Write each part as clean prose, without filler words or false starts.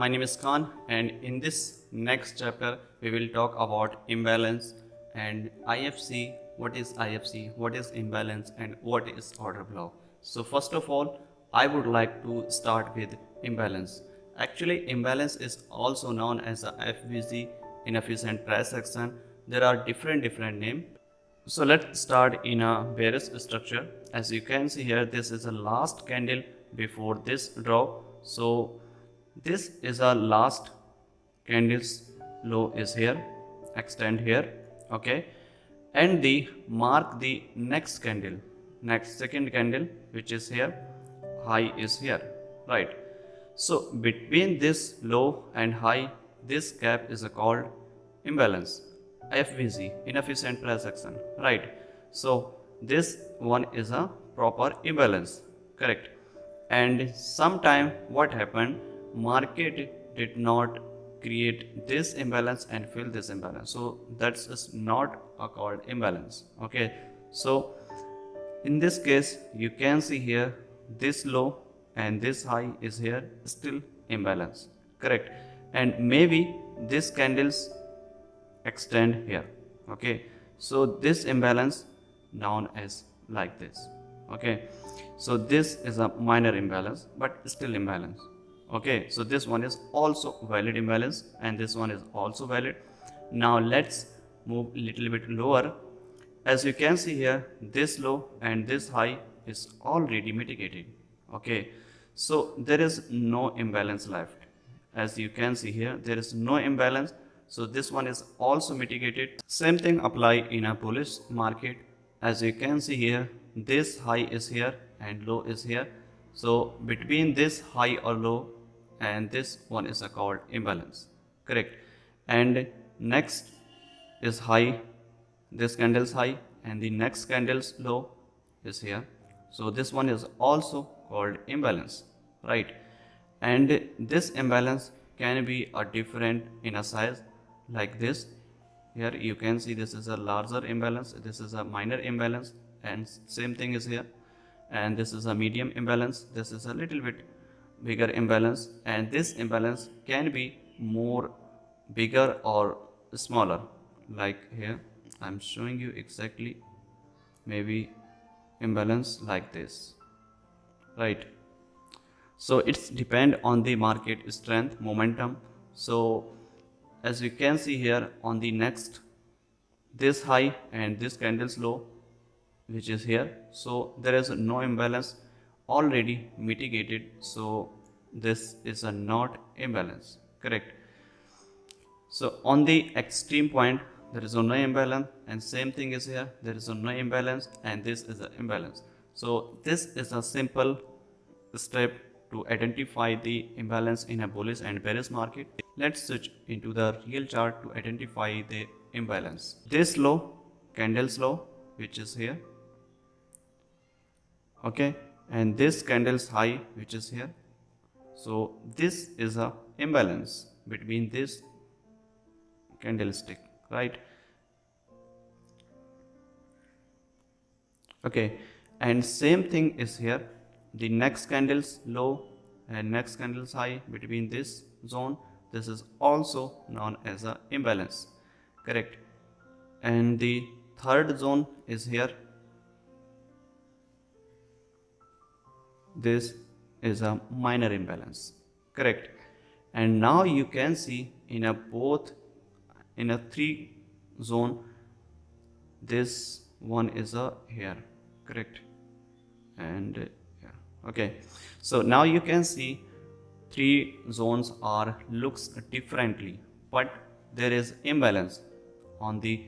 my name is Khan, and in this next chapter we will talk about imbalance and IFC. What is IFC, what is imbalance, and what is order block? So first of all, I would like to start with imbalance. Actually, imbalance is also known as a FVC, inefficient price action. There are different names. So let's start in a bearish structure. As you can see here, this is the last candle before this drop. So this is our last candle's low is here, extend here, okay, and the mark the next candle, next second candle, which is here, high is here, right? So between this low and high, this gap is called imbalance, FVC, inefficient price action, right? So this one is a proper imbalance, correct? And sometime what happened, market did not create this imbalance and fill this imbalance, so that's is not called imbalance, okay? So in this case you can see here, this low and this high is here, still imbalance, correct? And maybe this candles extend here, okay? So this imbalance known as like this, okay? So this is a minor imbalance but still imbalance, okay? So this one is also valid imbalance and this one is also valid. Now let's move little bit lower. As you can see here, this low and this high is already mitigated, okay? So there is no imbalance left. As you can see here, there is no imbalance, so this one is also mitigated. Same thing apply in a bullish market. As you can see here, this high is here and low is here, so between this high or low and this one is called imbalance, correct? And next is high, this candle's high and the next candle's low is here, so this one is also called imbalance, right? And this imbalance can be a different in a size, like this. Here you can see this is a larger imbalance, this is a minor imbalance, and same thing is here, and this is a medium imbalance, this is a little bit bigger imbalance, and this imbalance can be more bigger or smaller, like here I'm showing you exactly, maybe imbalance like this, right? So it's depend on the market strength, momentum. So as you can see here, on the next, this high and this candle's low, which is here, so there is no imbalance, already mitigated, so this is a not imbalance, correct? So on the extreme point, there is no imbalance, and same thing is here, there is no imbalance, and this is an imbalance. So this is a simple step to identify the imbalance in a bullish and bearish market. Let's switch into the real chart to identify the imbalance. This low, candle's low, which is here, okay, and this candle's high, which is here, so this is a imbalance between this candlestick, right? Okay, and same thing is here, the next candle's low and next candle's high between this zone, this is also known as a imbalance, correct? And the third zone is here, this is a minor imbalance, correct? And now you can see in a both, in a three zone, this one is a here, correct? And here, okay. So now you can see three zones are looks differently, but there is imbalance. On the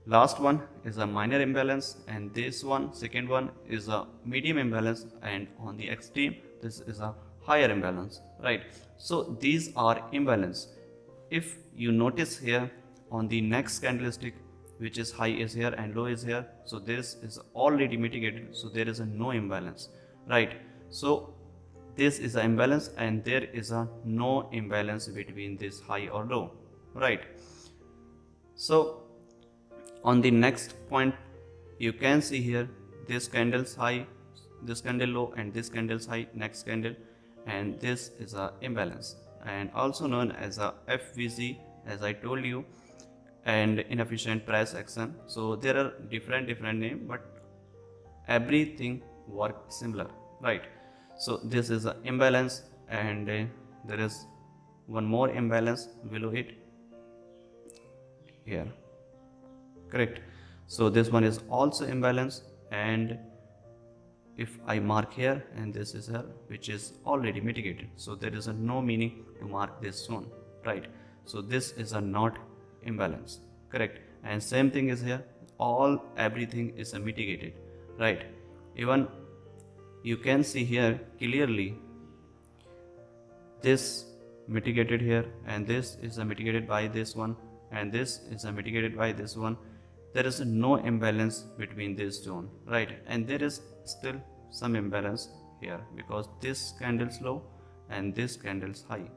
last one is a minor imbalance, and this one, second one, is a medium imbalance, and on the extreme this is a higher imbalance, right? So these are imbalance. If you notice here, on the next candlestick, which is high is here and low is here, so this is already mitigated, so there is a no imbalance, right? So this is an imbalance and there is a no imbalance between this high or low, right? So on the next point, you can see here, this candle's high, this candle low, and this candle's high, next candle, and this is a imbalance, and also known as a FVZ, as I told you, and inefficient price action. So there are different names, but everything work similar, right? So this is an imbalance, and there is one more imbalance below it here, correct? So this one is also imbalance, and if I mark here and this is here, which is already mitigated, so there is a no meaning to mark this zone, right? So this is a not imbalance, correct? And same thing is here, everything is a mitigated, right? Even you can see here clearly this mitigated here, and this is a mitigated by this one, and this is a mitigated by this one. There is no imbalance between this zone, right? And there is still some imbalance here because this candle's low and this candle's high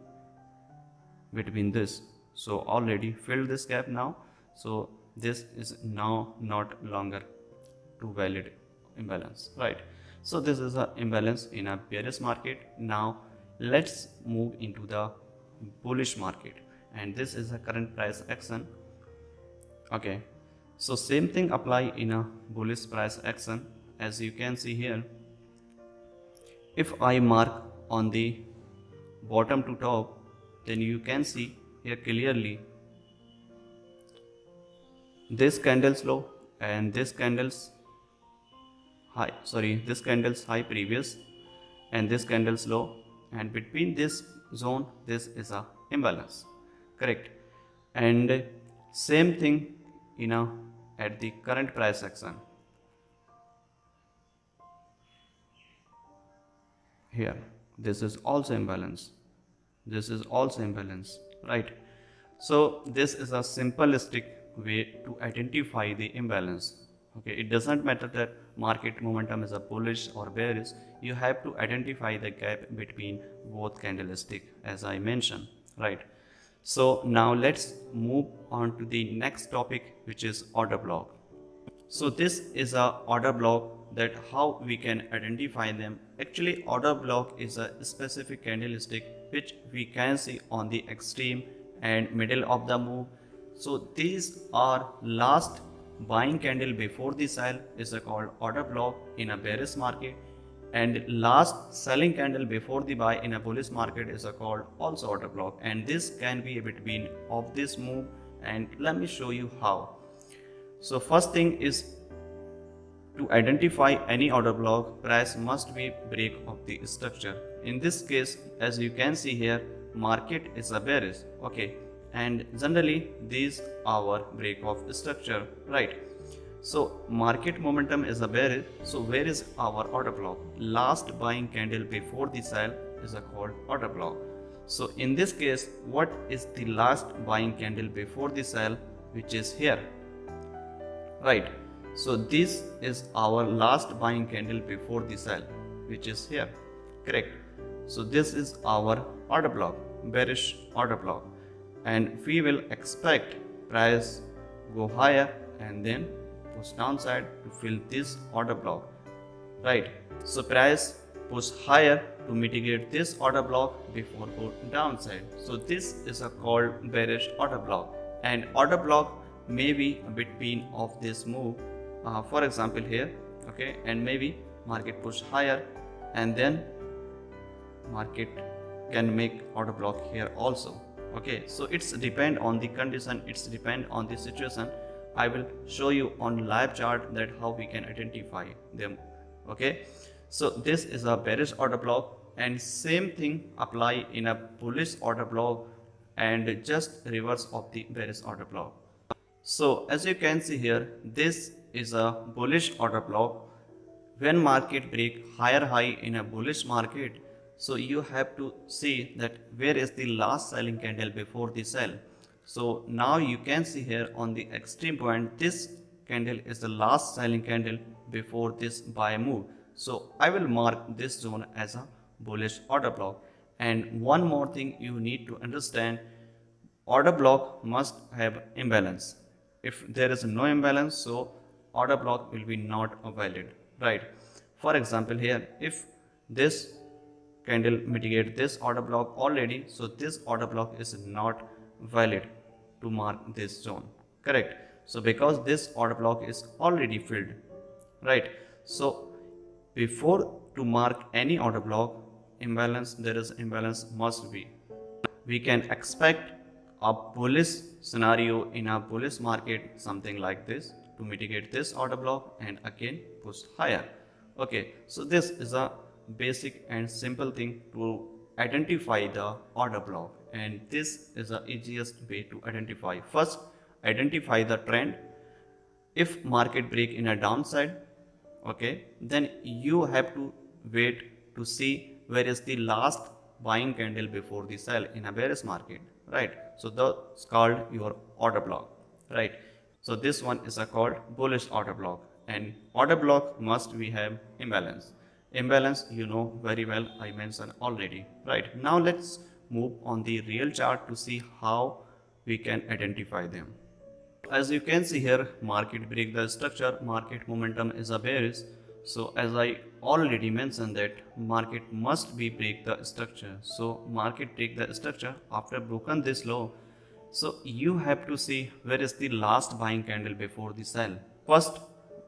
between this, so already filled this gap now. So this is now not longer to valid imbalance, right? So this is a imbalance in a bearish market. Now let's move into the bullish market, and this is a current price action. Okay, so same thing apply in a bullish price action. As you can see here, if I mark on the bottom to top, then you can see here clearly this candle's low and this candle's high, this candle's high previous and this candle's low, and between this zone this is a imbalance, correct? And same thing at the current price action here, this is also imbalance, this is also imbalance, right? So this is a simplistic way to identify the imbalance. Okay, it doesn't matter that market momentum is a bullish or bearish, you have to identify the gap between both candlestick, as I mentioned, right? So now let's move on to the next topic, which is order block. So this is a order block, that how we can identify them. Actually, order block is a specific candlestick which we can see on the extreme and middle of the move. So these are last buying candle before the sell is called order block in a bearish market, and last selling candle before the buy in a bullish market is called also order block, and this can be between of this move, and let me show you how. So first thing is, to identify any order block, price must be break of the structure. In this case, as you can see here, market is a bearish, okay, and generally these our break of structure, right? So market momentum is a bearish, so where is our order block? Last buying candle before the sell is called order block. So in this case, what is the last buying candle before the sell, which is here, right? So this is our last buying candle before the sell, which is here, correct? So this is our order block, bearish order block, and we will expect price go higher and then push downside to fill this order block, right? So price push higher to mitigate this order block before go downside. So this is called bearish order block, and order block may be between of this move, for example here, okay, and maybe market push higher and then market can make order block here also, okay? So it's depend on the condition, it's depend on the situation. I will show you on live chart that how we can identify them, okay? So this is a bearish order block, and same thing apply in a bullish order block and just reverse of the bearish order block. So as you can see here, this is a bullish order block. When market break higher high in a bullish market, so you have to see that where is the last selling candle before the sell. So now you can see here on the extreme point, this candle is the last selling candle before this buy move. So I will mark this zone as a bullish order block. And one more thing you need to understand, order block must have imbalance. If there is no imbalance, so order block will be not valid, right? For example here, if this candle mitigate this order block already, so this order block is not valid to mark this zone, correct? So because this order block is already filled, right? So before to mark any order block imbalance, there is imbalance must be. We can expect a bullish scenario in a bullish market, something like this, to mitigate this order block and again push higher. Okay, so this is a basic and simple thing to identify the order block, and this is the easiest way to identify. First, identify the trend. If market break in a downside, okay, then you have to wait to see where is the last buying candle before the sell in a bearish market, right? So that's called your order block, right? So this one is a called bullish order block, and order block must we have imbalance. Imbalance, you know very well, I mentioned already, right? Now let's move on the real chart to see how we can identify them. As you can see here, market break the structure, market momentum is a bearish. So as I already mentioned that market must be break the structure. So market break the structure after broken this low. So you have to see where is the last buying candle before the sell. First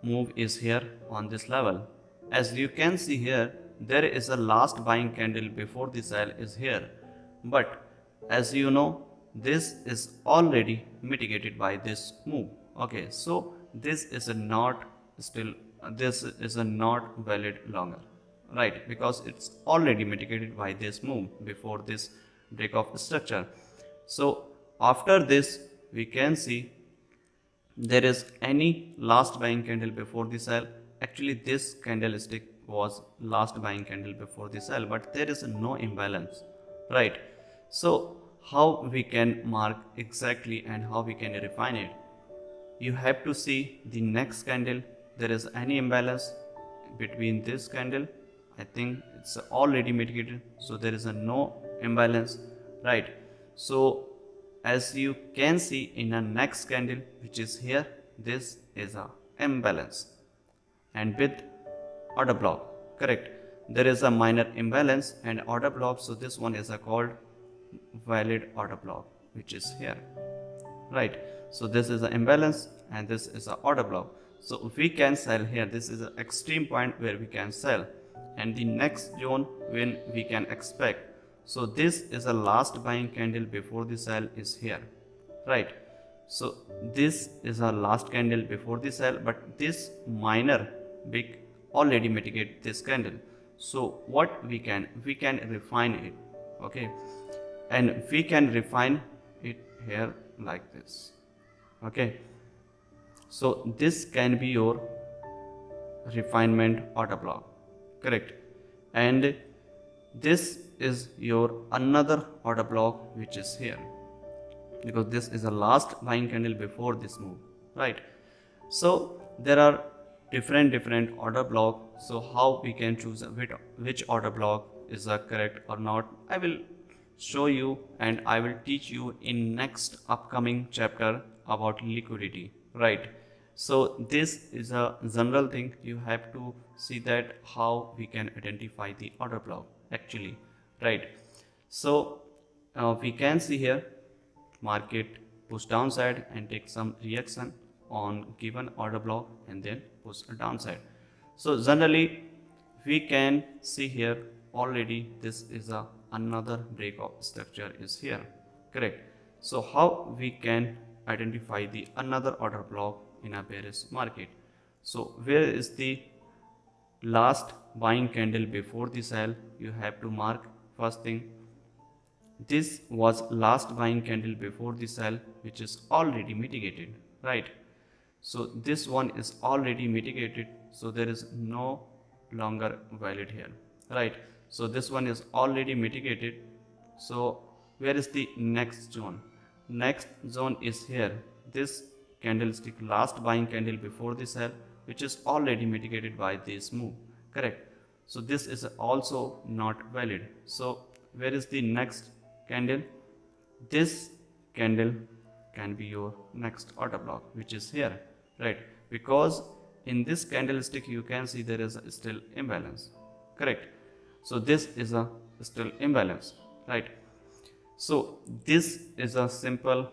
move is here on this level. As you can see here, there is a last buying candle before the sell is here. But as you know, this is already mitigated by this move. Okay, so this is a not still, this is a not valid longer, right? Because it's already mitigated by this move before this break of structure. So after this, we can see there is any last buying candle before the sell. Actually this candlestick was last buying candle before the sell, but there is no imbalance, right? So how we can mark exactly and how we can refine it? You have to see the next candle, there is any imbalance between this candle. I think it's already mitigated, so there is a no imbalance, right? So as you can see in the next candle, which is here, this is a imbalance and with order block, correct? There is a minor imbalance and order block, so this one is a called valid order block, which is here, right? So this is an imbalance and this is an order block, so we can sell here. This is an extreme point where we can sell, and the next zone when we can expect. So this is a last buying candle before the sell is here, right? So this is a last candle before the sell, but this minor big already mitigate this candle. So what we can refine it, okay, and we can refine it here like this, okay? So this can be your refinement order block, correct? And this is your another order block, which is here, because this is the last buying candle before this move, right? So there are different order block. So how we can choose which order block is correct or not, I will show you and I will teach you in next upcoming chapter about liquidity, right? So this is a general thing. You have to see that how we can identify the order block actually, right? So we can see here market push downside and take some reaction on given order block and then push downside. So generally we can see here already this is a another break of structure is here, correct? So how we can identify the another order block in a bearish market? So where is the last buying candle before the sell? You have to mark first thing, this was last buying candle before the sell, which is already mitigated, right? So this one is already mitigated, so there is no longer valid here, right? So this one is already mitigated. So where is the next zone? Next zone is here, this candlestick last buying candle before the sell, which is already mitigated by this move, correct? So this is also not valid. So where is the next candle? This candle can be your next order block, which is here, right? Because in this candlestick you can see there is still imbalance, correct? So this is a still imbalance, right? So this is a simple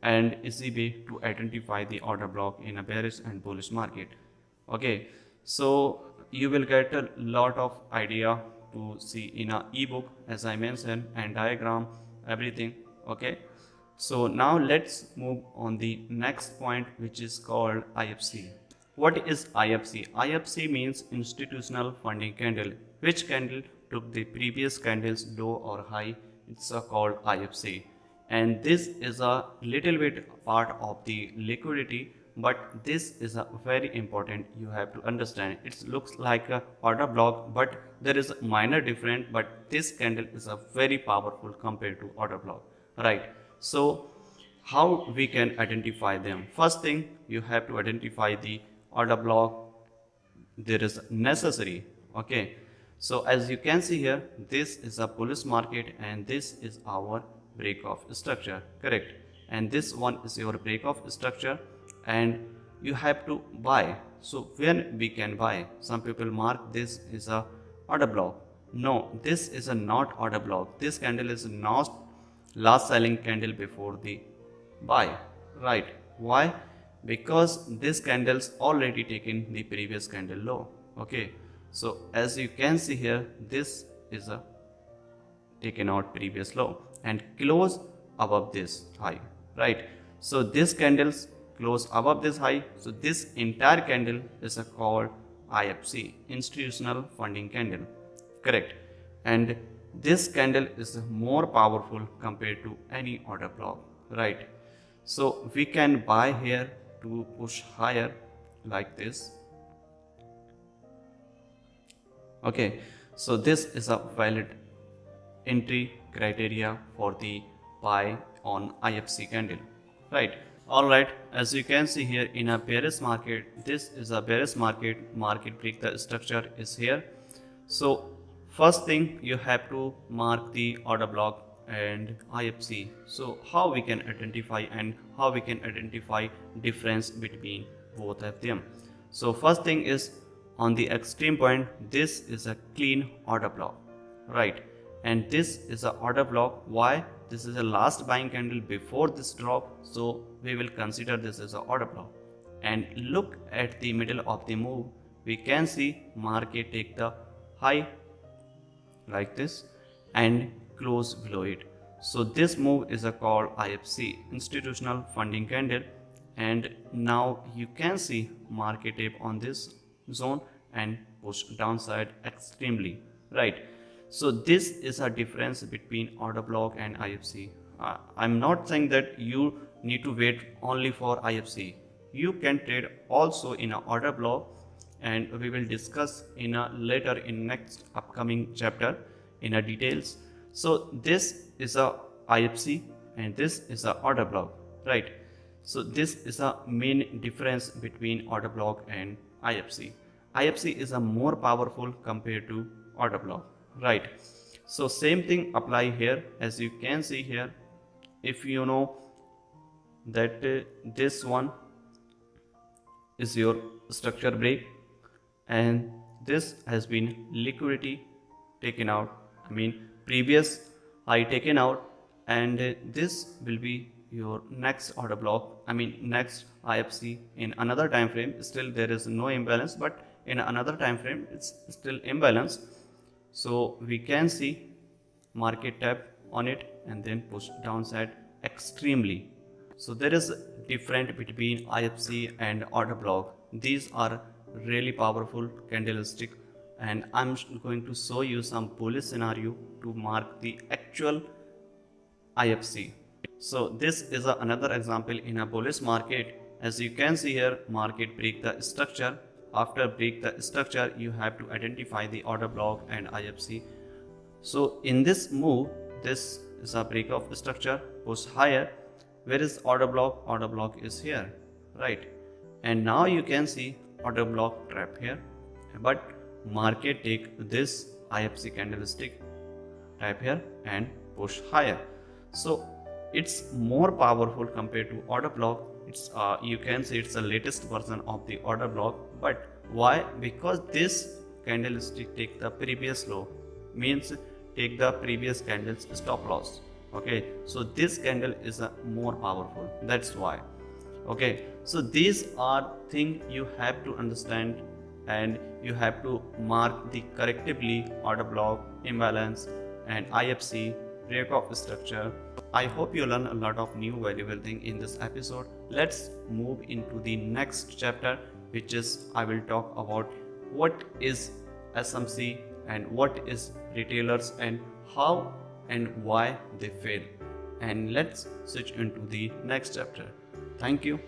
and easy way to identify the order block in a bearish and bullish market. Okay, so you will get a lot of idea to see in a ebook, as I mentioned, and diagram, everything. Okay, so now let's move on the next point, which is called IFC. What is IFC? IFC means institutional funding candle. Which candle took the previous candle's low or high? It's called IFC. And this is a little bit part of the liquidity, but this is a very important, you have to understand. It looks like a order block, but there is a minor difference, but this candle is a very powerful compared to order block, right? So how we can identify them? First thing, you have to identify the order block there is necessary. Okay, so as you can see here, this is a bullish market and this is our break of structure, correct? And this one is your break of structure, and you have to buy. So when we can buy? Some people mark this is a order block. No, this is a not order block. This candle is not last selling candle before the buy, right? Why? Because this candle's already taken the previous candle low. Okay, so as you can see here, this is a taken out previous low and close above this high, right? So this candles close above this high, so this entire candle is a called IFC, institutional funding candle, correct? And this candle is more powerful compared to any order block, right? So we can buy here to push higher like this. Okay, so this is a valid entry criteria for the buy on IFC candle, right? Alright, as you can see here in a bearish market, this is a bearish market, market break the structure is here. So first thing, you have to mark the order block and IFC. So how we can identify and how we can identify difference between both of them? So first thing is, on the extreme point, this is a clean order block, right? And this is a order block. Why? This is a last buying candle before this drop, so we will consider this as a order block. And look at the middle of the move, we can see market take the high like this and close below it. So this move is a called IFC, institutional funding candle, and now you can see market tape on this zone and push downside extremely, right? So this is a difference between order block and IFC. I'm not saying that you need to wait only for IFC. You can trade also in an order block, and we will discuss in a later in next upcoming chapter in a details. So this is a IFC and this is a order block, right? So this is a main difference between order block and IFC. IFC is a more powerful compared to order block, right? So same thing apply here. As you can see here, if you know that this one is your structure break and this has been liquidity taken out, I mean previous high taken out, and this will be your next order block, I mean next IFC in another time frame. Still there is no imbalance, but in another time frame it's still imbalance. So we can see market tap on it and then push downside extremely. So there is a difference between IFC and order block. These are really powerful candlestick, and I'm going to show you some bullish scenario to mark the actual IFC. So this is another example in a bullish market. As you can see here, market break the structure. After break the structure, you have to identify the order block and IFC. So in this move, this is a break of structure, push higher. Where is order block? Order block is here, right? And now you can see order block trap here, but market take this IFC candlestick type here and push higher. So it's more powerful compared to order block. It's you can say it's the latest version of the order block. But why? Because this candlestick take the previous low means take the previous candle's stop loss. Okay, so this candle is more powerful, that's why. Okay, so these are things you have to understand, and you have to mark the correctively order block, imbalance, and IFC, break of structure. I hope you learn a lot of new valuable thing in this episode. Let's move into the next chapter, which is I will talk about what is SMC and what is retailers and how and why they fail. And let's switch into the next chapter. Thank you.